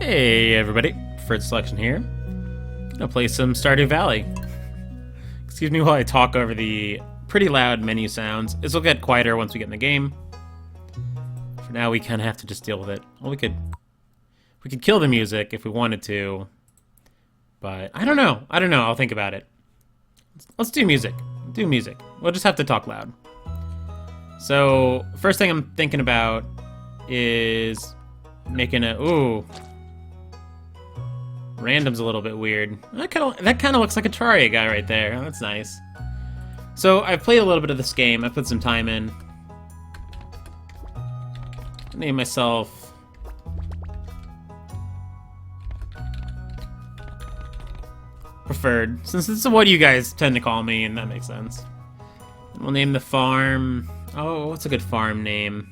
Hey everybody, Fred Selection here. Gonna play some Stardew Valley. Excuse me while I talk over the pretty loud menu sounds. This will get quieter once we get in the game. For now, we kind of have to just deal with it. Well, we could kill the music if we wanted to, but I don't know. I'll think about it. Let's do music. Do music. We'll just have to talk loud. So first thing I'm thinking about is making a random's a little bit weird. That kind of looks like a Terraria guy right there. Oh, that's nice. So I've played a little bit of this game. I put some time in. Name myself Preferred, since this is what you guys tend to call me, and that makes sense. And we'll name the farm. Oh, what's a good farm name?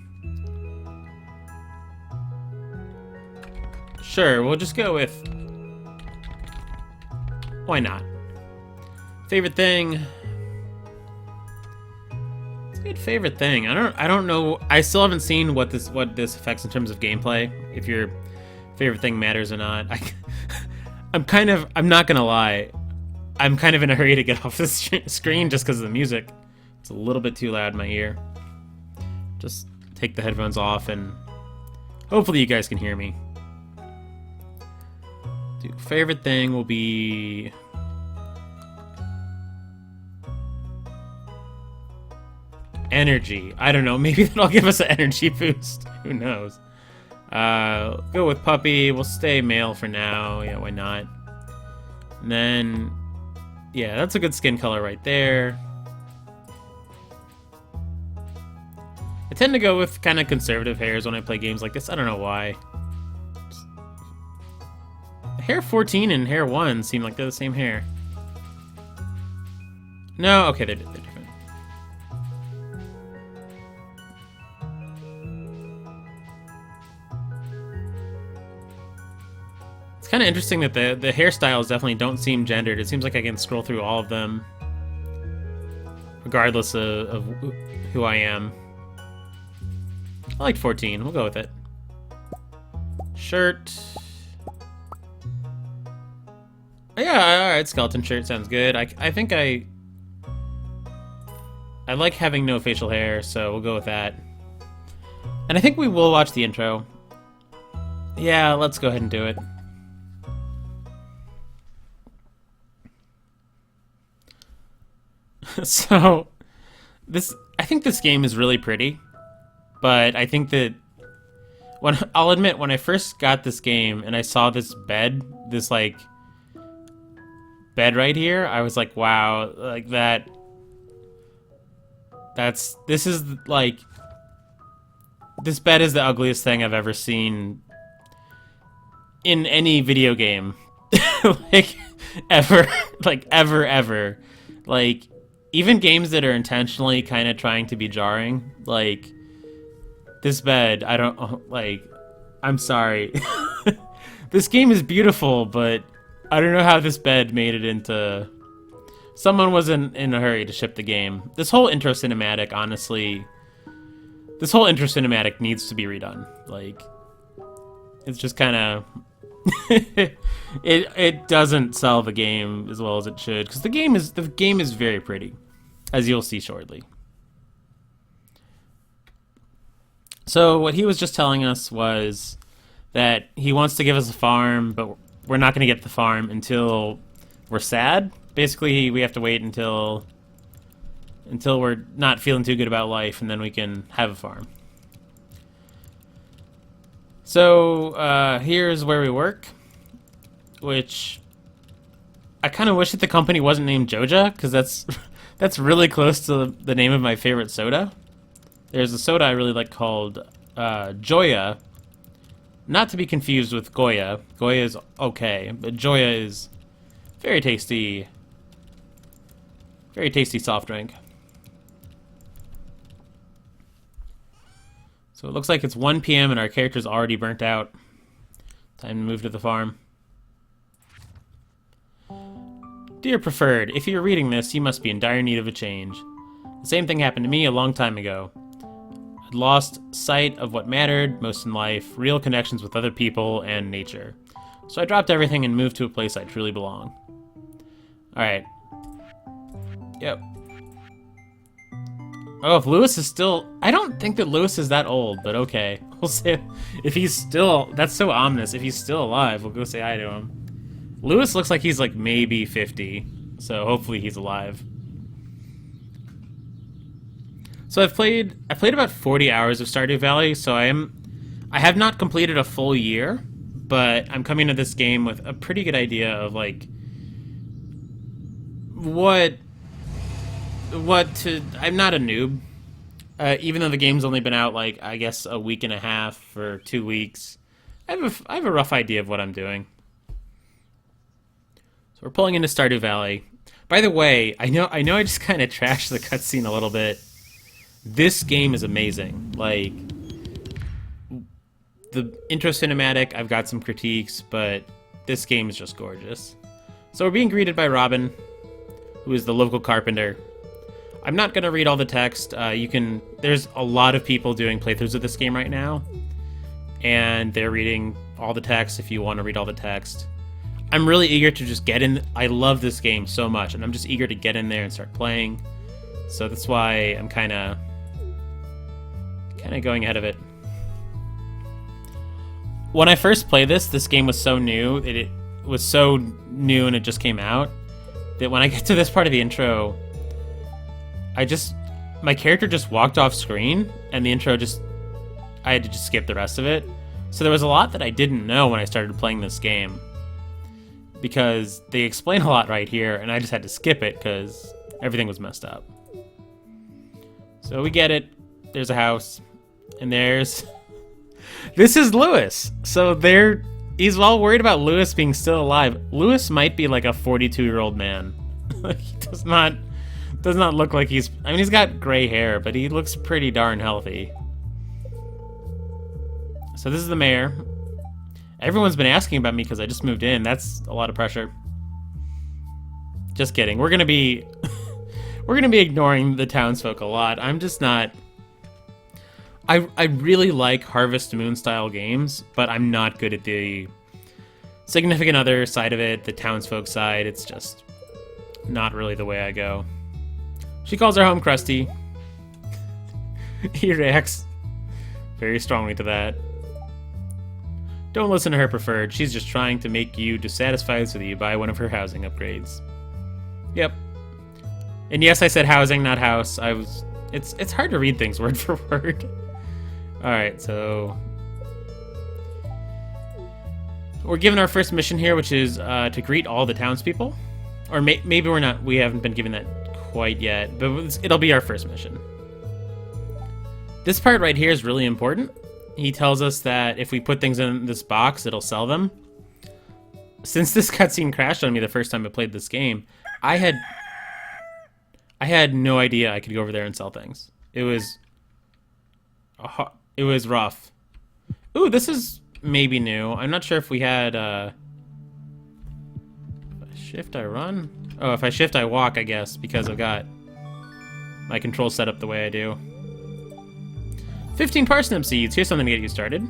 Sure, we'll just go with. Why not? Favorite thing. It's a good favorite thing. I don't know. I still haven't seen what this affects in terms of gameplay. If your favorite thing matters or not. I'm not gonna lie. I'm kind of in a hurry to get off this screen just because of the music. It's a little bit too loud in my ear. Just take the headphones off and hopefully you guys can hear me. Favorite thing will be energy. I don't know. Maybe that'll give us an energy boost. Who knows? Go with puppy. We'll stay male for now. Yeah, why not? And then, yeah, that's a good skin color right there. I tend to go with kind of conservative hairs when I play games like this. I don't know why. Hair 14 and hair 1 seem like they're the same hair. No, okay, they're different. It's kind of interesting that the hairstyles definitely don't seem gendered. It seems like I can scroll through all of them, regardless of who I am. I like 14. We'll go with it. Shirt. Yeah, alright, skeleton shirt sounds good. I think I like having no facial hair, so we'll go with that. And I think we will watch the intro. Yeah, let's go ahead and do it. So, I think this game is really pretty, but I think that I'll admit, when I first got this game and I saw this bed, this like bed right here, I was like, wow, like this is like, this bed is the ugliest thing I've ever seen in any video game. Like, ever. Like, ever. Like, even games that are intentionally kind of trying to be jarring, like, this bed, I don't, like, I'm sorry. This game is beautiful, but I don't know how this bed made it into... Someone was in a hurry to ship the game. This whole intro cinematic, honestly... This whole intro cinematic needs to be redone. Like, it's just kind of... it doesn't sell the game as well as it should, because the game is very pretty, as you'll see shortly. So what he was just telling us was that he wants to give us a farm, but we're not going to get the farm until we're sad. Basically, we have to wait until we're not feeling too good about life, and then we can have a farm. So here's where we work, which I kind of wish that the company wasn't named Joja, because that's really close to the name of my favorite soda. There's a soda I really like called Joya. Not to be confused with Goya. Goya is okay, but Joya is very tasty soft drink. So it looks like it's 1 p.m. and our character's already burnt out. Time to move to the farm. Dear Preferred, if you're reading this, you must be in dire need of a change. The same thing happened to me a long time ago. I'd lost sight of what mattered most in life, real connections with other people and nature. So I dropped everything and moved to a place I truly belong. Alright. Yep. Oh, if Lewis is still... I don't think that Lewis is that old, but okay. We'll say... If he's still... That's so ominous. If he's still alive, we'll go say hi to him. Lewis looks like he's like maybe 50, so hopefully he's alive. So I've played about 40 hours of Stardew Valley, so I have not completed a full year, but I'm coming to this game with a pretty good idea of like I'm not a noob. Even though the game's only been out like I guess a week and a half or 2 weeks, I have a rough idea of what I'm doing. So we're pulling into Stardew Valley. By the way, I know I just kind of trashed the cutscene a little bit. This game is amazing. Like, the intro cinematic, I've got some critiques, but this game is just gorgeous. So we're being greeted by Robin, who is the local carpenter. I'm not going to read all the text. There's a lot of people doing playthroughs of this game right now, and they're reading all the text if you want to read all the text. I'm really eager to just get in. I love this game so much, and I'm just eager to get in there and start playing. So that's why I'm kind of going ahead of it. When I first played this game was so new. It was so new and it just came out that when I get to this part of the intro, my character just walked off screen and the intro I had to just skip the rest of it. So there was a lot that I didn't know when I started playing this game because they explain a lot right here and I just had to skip it because everything was messed up. So we get it. There's a house. And this is Lewis. So he's all worried about Lewis being still alive. Lewis might be like a 42-year-old man. He does not look like he's got gray hair, but he looks pretty darn healthy. So this is the mayor. Everyone's been asking about me because I just moved in. That's a lot of pressure. Just kidding. We're gonna be ignoring the townsfolk a lot. I'm just not. I really like Harvest Moon style games, but I'm not good at the significant other side of it, the townsfolk side. It's just not really the way I go. She calls her home crusty. He reacts very strongly to that. Don't listen to her preferred. She's just trying to make you dissatisfied so that you buy one of her housing upgrades. Yep. And yes, I said housing, not house. It's hard to read things word for word. Alright, so we're given our first mission here, which is to greet all the townspeople. Or maybe we're not. We haven't been given that quite yet, but it'll be our first mission. This part right here is really important. He tells us that if we put things in this box, it'll sell them. Since this cutscene crashed on me the first time I played this game, I had no idea I could go over there and sell things. It was rough. Ooh, this is maybe new. I'm not sure if we had, if I shift, I run? Oh, if I shift, I walk, I guess, because I've got my controls set up the way I do. 15 parsnip seeds. Here's something to get you started.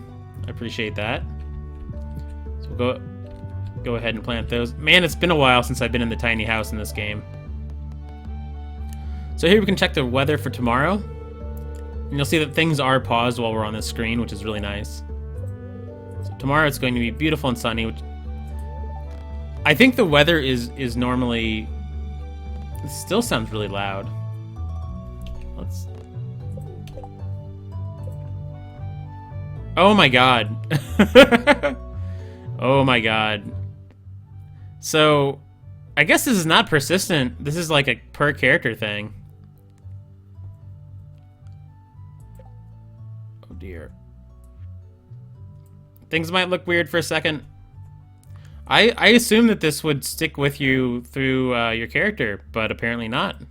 I appreciate that. So we'll go ahead and plant those. Man, it's been a while since I've been in the tiny house in this game. So here we can check the weather for tomorrow. And you'll see that things are paused while we're on this screen, which is really nice. So tomorrow it's going to be beautiful and sunny, which I think the weather is normally... It still sounds really loud. Let's... Oh my god. Oh my god. So, I guess this is not persistent. This is like a per character thing. Oh dear. Things might look weird for a second. I assume that this would stick with you through your character, but apparently not.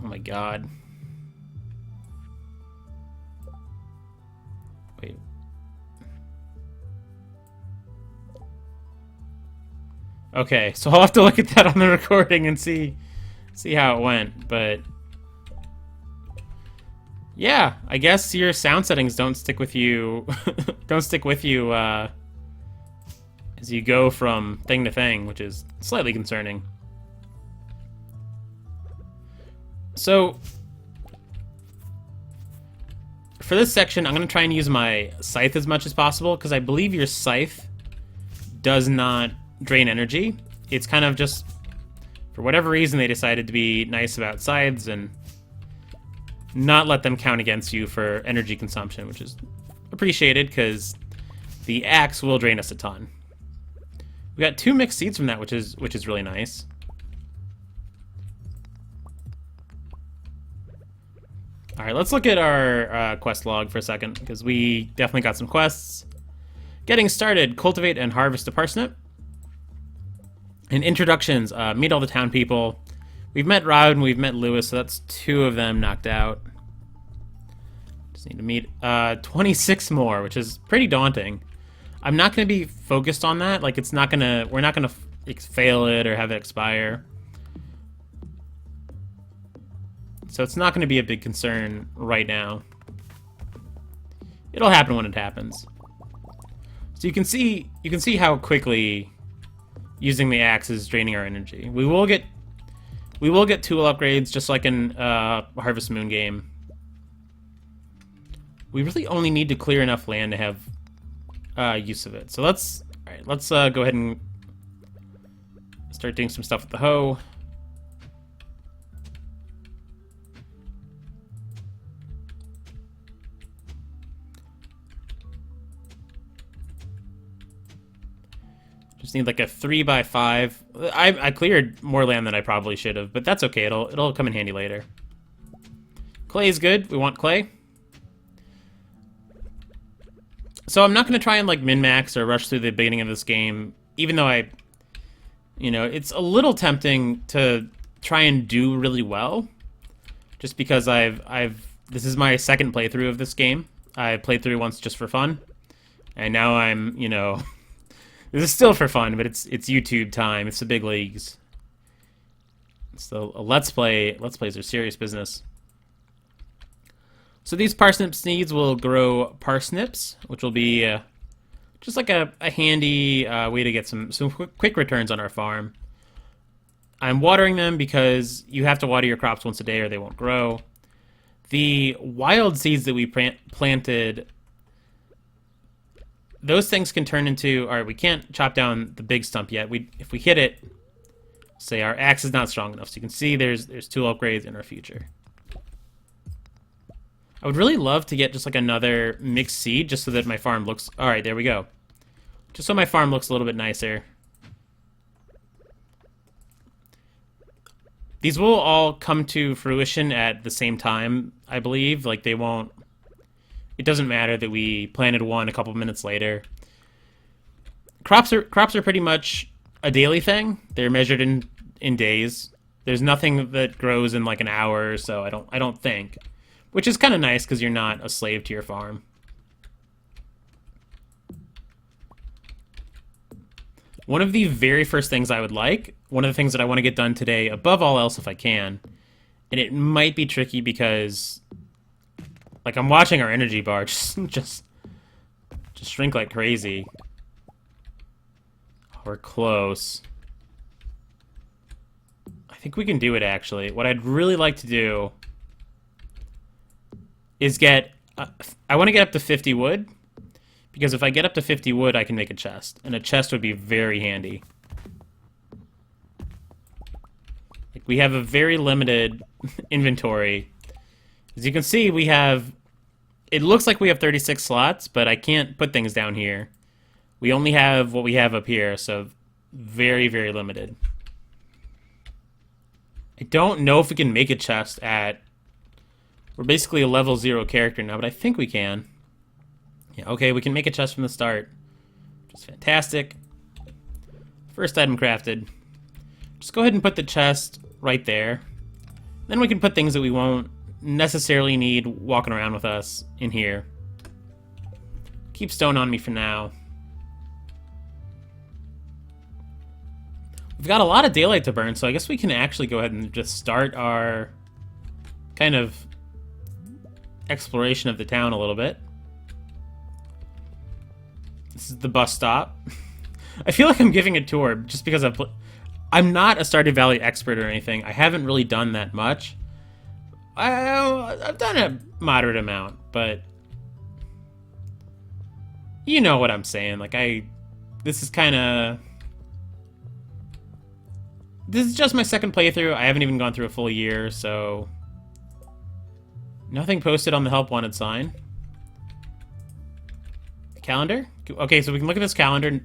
Oh my god. Wait. Okay, so I'll have to look at that on the recording and see see how it went, but yeah, I guess your sound settings don't stick with you. Don't stick with you as you go from thing to thing, which is slightly concerning. So for this section, I'm going to try and use my scythe as much as possible, because I believe your scythe does not drain energy. It's kind of just, for whatever reason, they decided to be nice about scythes and not let them count against you for energy consumption, which is appreciated, because the axe will drain us a ton. We got 2 mixed seeds from that, which is really nice. All right, let's look at our quest log for a second, because we definitely got some quests. Getting started, cultivate and harvest a parsnip. And introductions, meet all the town people. We've met Rod and we've met Lewis, so that's 2 of them knocked out. Just need to meet 26 more, which is pretty daunting. I'm not going to be focused on that. Like, it's not going to, we're not going to fail it or have it expire. So it's not going to be a big concern right now. It'll happen when it happens. So you can see how quickly using the axe is draining our energy. We will get tool upgrades just like in Harvest Moon game. We really only need to clear enough land to have use of it. So let's go ahead and start doing some stuff with the hoe. Just need like a 3x5. I cleared more land than I probably should have, but that's okay. It'll come in handy later. Clay is good. We want clay. So I'm not going to try and like min-max or rush through the beginning of this game, even though it's a little tempting to try and do really well, just because this is my second playthrough of this game. I played through once just for fun, and now I'm, this is still for fun, but it's YouTube time. It's the big leagues. So let's plays are serious business. So these parsnip seeds will grow parsnips, which will be just like a handy way to get some quick returns on our farm. I'm watering them because you have to water your crops once a day or they won't grow. The wild seeds that we planted, those things can turn into... Alright, we can't chop down the big stump yet. If we hit it, say our axe is not strong enough. So you can see there's tool upgrades in our future. I would really love to get just like another mixed seed just so that my farm looks... Alright, there we go. Just so my farm looks a little bit nicer. These will all come to fruition at the same time, I believe. Like, they won't... It doesn't matter that we planted one a couple minutes later. Crops are pretty much a daily thing. They're measured in days. There's nothing that grows in like an hour or so, I don't think. Which is kind of nice because you're not a slave to your farm. One of the very first things I would like, one of the things that I want to get done today, above all else if I can, and it might be tricky because, like, I'm watching our energy bar just shrink like crazy. We're close. I think we can do it, actually. What I'd really like to do is I want to get up to 50 wood, because if I get up to 50 wood, I can make a chest, and a chest would be very handy. Like, we have a very limited inventory. As you can see, it looks like we have 36 slots, but I can't put things down here. We only have what we have up here, so very, very limited. I don't know if we can make a chest at... We're basically a level 0 character now, but I think we can. Yeah, okay, we can make a chest from the start. Which is fantastic. First item crafted. Just go ahead and put the chest right there. Then we can put things that we won't necessarily need walking around with us in here. Keep stone on me for now. We've got a lot of daylight to burn, so I guess we can actually go ahead and just start our kind of exploration of the town a little bit. This is the bus stop. I feel like I'm giving a tour just because I'm not a Stardew Valley expert or anything. I haven't really done that much. I've done a moderate amount, but you know what I'm saying. Like, this is just my second playthrough. I haven't even gone through a full year, so nothing posted on the help wanted sign. Calendar? Okay, so we can look at this calendar.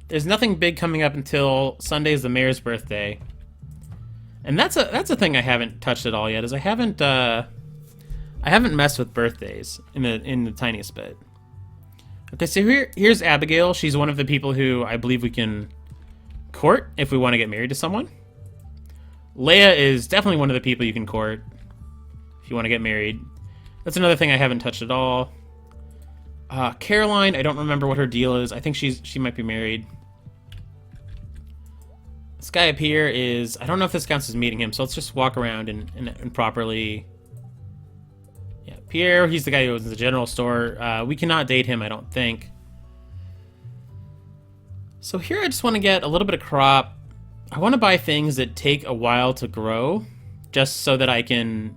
There's nothing big coming up until Sunday is the mayor's birthday. And that's a thing I haven't touched at all yet, is I haven't messed with birthdays in the tiniest bit. Okay, so here's Abigail. She's one of the people who I believe we can court if we want to get married to someone. Leia is definitely one of the people you can court if you want to get married. That's another thing I haven't touched at all. Caroline, I don't remember what her deal is. I think she might be married. This guy up here is... I don't know if this counts as meeting him, so let's just walk around and properly... Yeah, Pierre, he's the guy who owns the general store. We cannot date him, I don't think. So here I just want to get a little bit of crop. I want to buy things that take a while to grow, just so that I can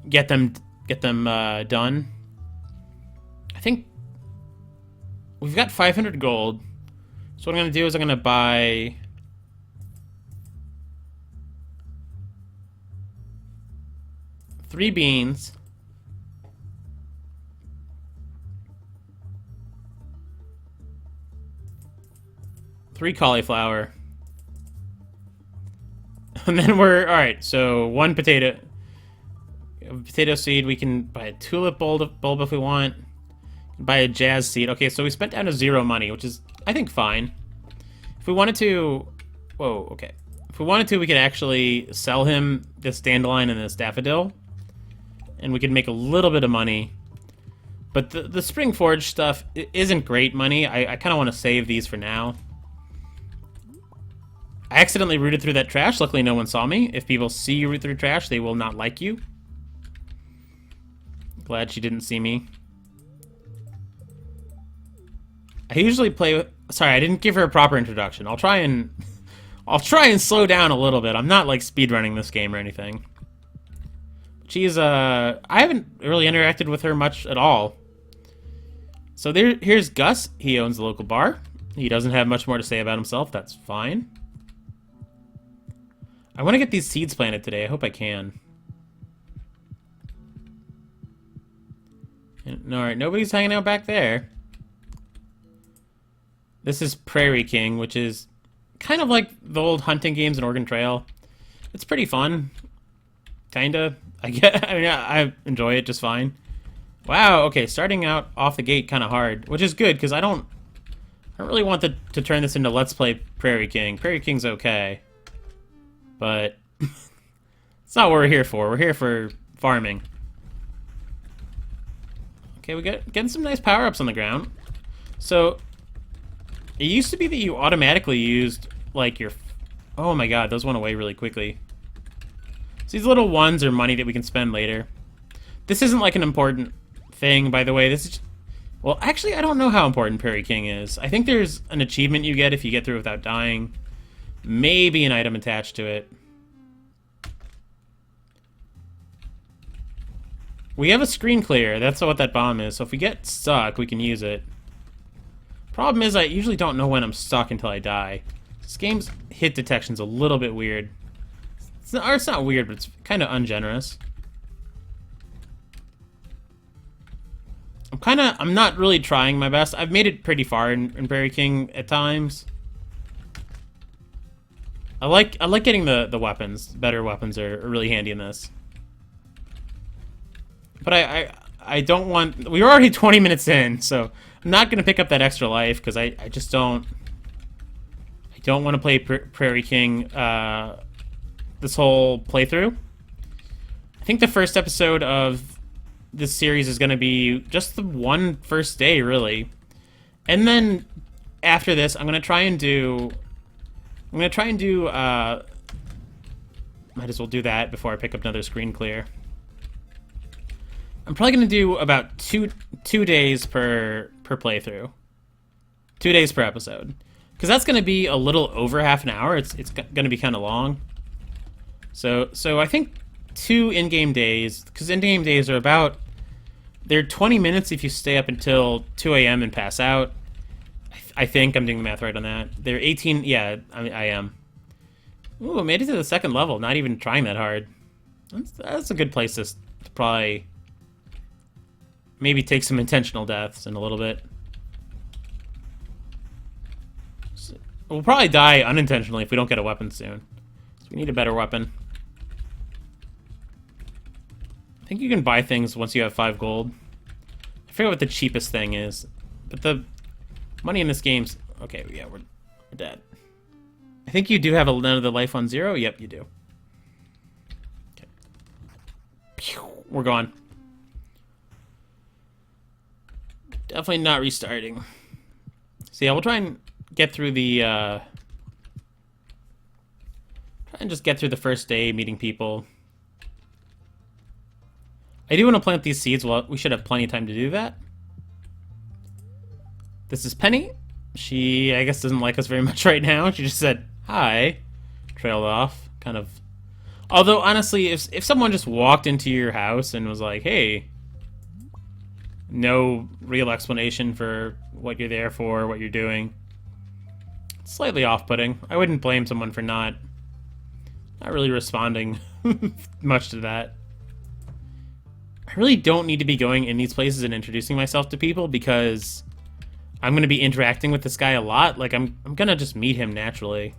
get them done. I think we've got 500 gold. So what I'm going to do is I'm going to buy... three beans. Three cauliflower. And then alright, so one potato seed. We can buy a tulip bulb if we want. Buy a jazz seed. Okay, so we spent down to 0 money, which is, I think, fine. If we wanted to... Whoa, okay. If we wanted to, we could actually sell him this dandelion and this daffodil. And we could make a little bit of money. But the spring forage stuff isn't great money. I kind of want to save these for now. I accidentally rooted through that trash. Luckily, no one saw me. If people see you root through trash, they will not like you. Glad she didn't see me. I usually play with... Sorry, I didn't give her a proper introduction. I'll try and slow down a little bit. I'm not, like, speedrunning this game or anything. She's, I haven't really interacted with her much at all. So here's Gus. He owns the local bar. He doesn't have much more to say about himself. That's fine. I want to get these seeds planted today. I hope I can. Alright, nobody's hanging out back there. This is Prairie King, which is kind of like the old hunting games in Oregon Trail. It's pretty fun. Kinda. I enjoy it just fine. Wow, okay, starting out off the gate kind of hard, which is good, because I don't really want to turn this into Let's Play Prairie King. Prairie King's okay. But it's not what we're here for. We're here for farming. Okay, we getting some nice power-ups on the ground. So, it used to be that you automatically used, like, your... Oh my god, those went away really quickly. So these little ones are money that we can spend later. This isn't, like, an important thing, by the way. This is just... Well, actually, I don't know how important Prairie King is. I think there's an achievement you get if you get through without dying. Maybe an item attached to it. We have a screen clear. That's what that bomb is. So if we get stuck, we can use it. Problem is, I usually don't know when I'm stuck until I die. This game's hit detection's a little bit weird. It's not weird, but it's kind of ungenerous. I'm not really trying my best. I've made it pretty far in Prairie King at times. I like getting the weapons. Better weapons are really handy in this. But I don't want... We were already 20 minutes in, so I'm not going to pick up that extra life, because I just don't... I don't want to play Prairie King this whole playthrough. I think the first episode of this series is going to be just the one first day, really. And then after this, I'm going to try and do I'm gonna try and do, might as well do that before I pick up another screen clear. I'm probably gonna do about two days per playthrough. 2 days per episode. Because that's gonna be a little over half an hour. It's gonna be kind of long. So I think 2 in-game days, because in-game days are about, they're 20 minutes if you stay up until 2 a.m. and pass out. I think I'm doing the math right on that. They're 18, yeah, I am. Ooh, I made it to the 2nd level, not even trying that hard. That's a good place to probably maybe take some intentional deaths in a little bit. So we'll probably die unintentionally if we don't get a weapon soon. So we need a better weapon. I think you can buy things once you have 5 gold. I forget what the cheapest thing is, but the money in this game's... Okay, yeah, we're dead. I think you do have another life on 0. Yep, you do. Okay. Pew, we're gone. Definitely not restarting. So yeah, we'll try and get through the... try and just get through the first day, meeting people. I do want to plant these seeds. Well, we should have plenty of time to do that. This is Penny. She, I guess, doesn't like us very much right now. She just said, hi. Trailed off. Kind of... Although, honestly, if someone just walked into your house and was like, hey... No real explanation for what you're there for, what you're doing. It's slightly off-putting. I wouldn't blame someone for not really responding much to that. I really don't need to be going in these places and introducing myself to people because I'm going to be interacting with this guy a lot. Like, I'm going to just meet him naturally.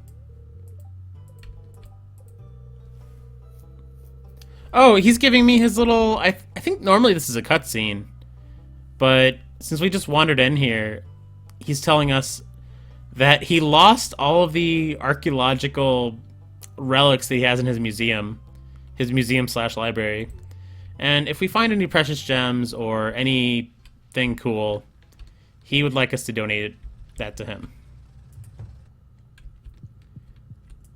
Oh, he's giving me his little... I think normally this is a cutscene. But since we just wandered in here, he's telling us that he lost all of the archaeological relics that he has in his museum slash library. And if we find any precious gems or anything cool, he would like us to donate that to him.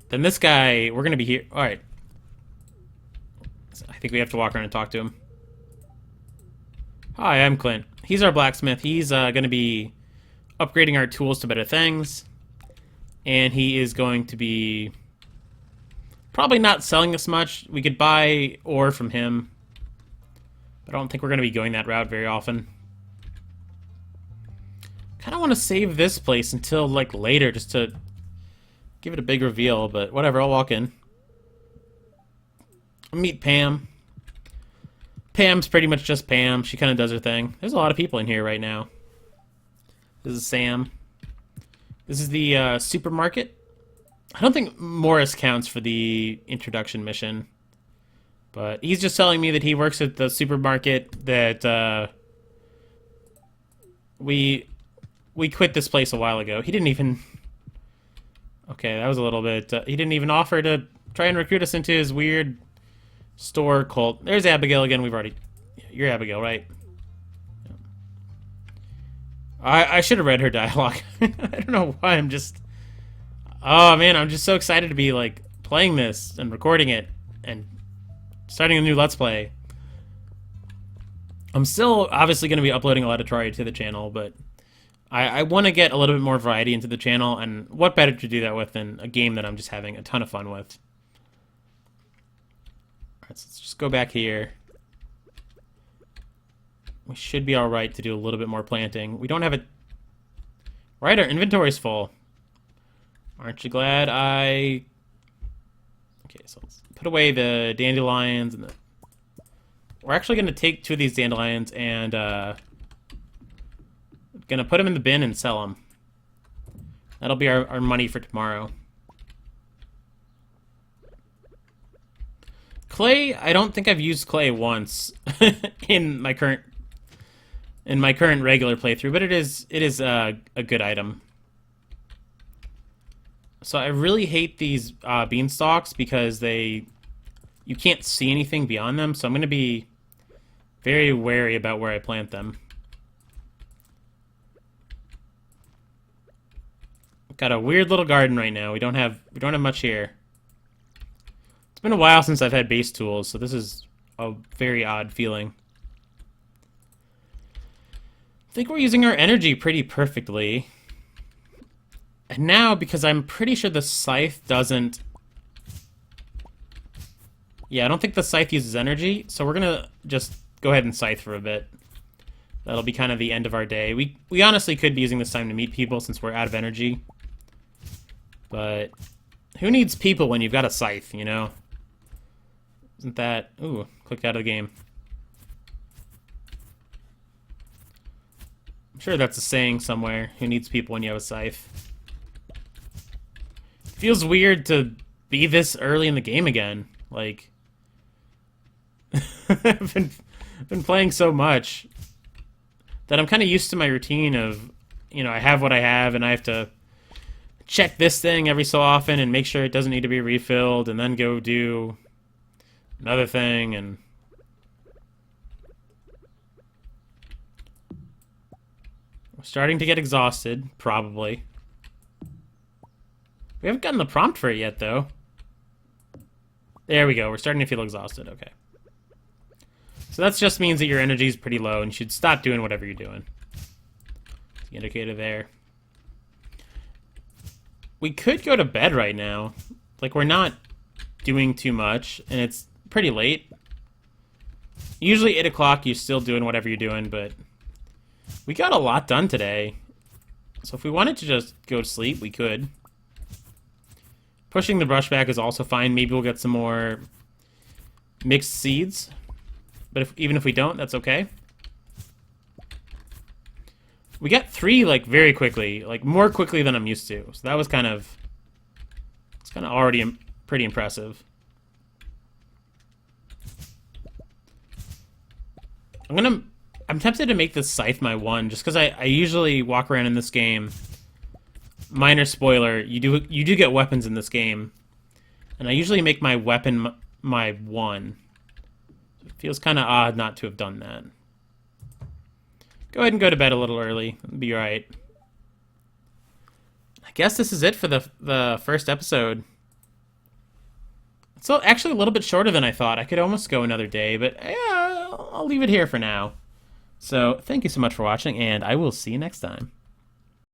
Then this guy, we're going to be here. All right. So I think we have to walk around and talk to him. Hi, I'm Clint. He's our blacksmith. He's going to be upgrading our tools to better things. And he is going to be probably not selling us much. We could buy ore from him. But I don't think we're going to be going that route very often. Kind of want to save this place until, like, later, just to give it a big reveal. But whatever, I'll walk in. I'll meet Pam. Pam's pretty much just Pam. She kind of does her thing. There's a lot of people in here right now. This is Sam. This is the supermarket. I don't think Morris counts for the introduction mission. But he's just telling me that he works at the supermarket, that we quit this place a while ago. He didn't even... Okay, that was a little bit... he didn't even offer to try and recruit us into his weird store cult. There's Abigail again. We've already... You're Abigail, right? I should have read her dialogue. I don't know why I'm just... Oh, man, I'm just so excited to be, like, playing this and recording it and starting a new Let's Play. I'm still obviously going to be uploading a lot of Terraria to the channel, but I want to get a little bit more variety into the channel, and what better to do that with than a game that I'm just having a ton of fun with. Alright, so let's just go back here. We should be alright to do a little bit more planting. We don't have a... Right, our inventory's full. Aren't you glad I... Okay, so let's put away the dandelions and the... We're actually going to take 2 of these dandelions and gonna put them in the bin and sell them. That'll be our money for tomorrow. Clay, I don't think I've used clay once in my current regular playthrough, but it is a good item. So I really hate these beanstalks because you can't see anything beyond them, so I'm going to be very wary about where I plant them. Got a weird little garden right now. We don't have much here. It's been a while since I've had base tools, so this is a very odd feeling. I think we're using our energy pretty perfectly. And now, because I'm pretty sure the scythe doesn't... Yeah, I don't think the scythe uses energy, so we're gonna just go ahead and scythe for a bit. That'll be kind of the end of our day. We honestly could be using this time to meet people since we're out of energy. But who needs people when you've got a scythe, you know? Isn't that... Ooh, clicked out of the game. I'm sure that's a saying somewhere. Who needs people when you have a scythe? Feels weird to be this early in the game again. Like... I've been playing so much that I'm kind of used to my routine of, you know, I have what I have and I have to check this thing every so often and make sure it doesn't need to be refilled and then go do another thing. And we're starting to get exhausted, probably. We haven't gotten the prompt for it yet, though. There we go. We're starting to feel exhausted. Okay. So that just means that your energy is pretty low and you should stop doing whatever you're doing. The indicator there. We could go to bed right now. Like, we're not doing too much, and it's pretty late. Usually 8 o'clock you're still doing whatever you're doing, but we got a lot done today. So if we wanted to just go to sleep, we could. Pushing the brush back is also fine. Maybe we'll get some more mixed seeds. But even if we don't, that's okay. We got 3, like, very quickly. Like, more quickly than I'm used to. So that was kind of... It's kind of already pretty impressive. I'm tempted to make this scythe my 1, just because I usually walk around in this game. Minor spoiler, you do get weapons in this game. And I usually make my weapon my 1. It feels kind of odd not to have done that. Go ahead and go to bed a little early. It'll be alright. I guess this is it for the first episode. It's actually a little bit shorter than I thought. I could almost go another day, but yeah, I'll leave it here for now. So, thank you so much for watching, and I will see you next time.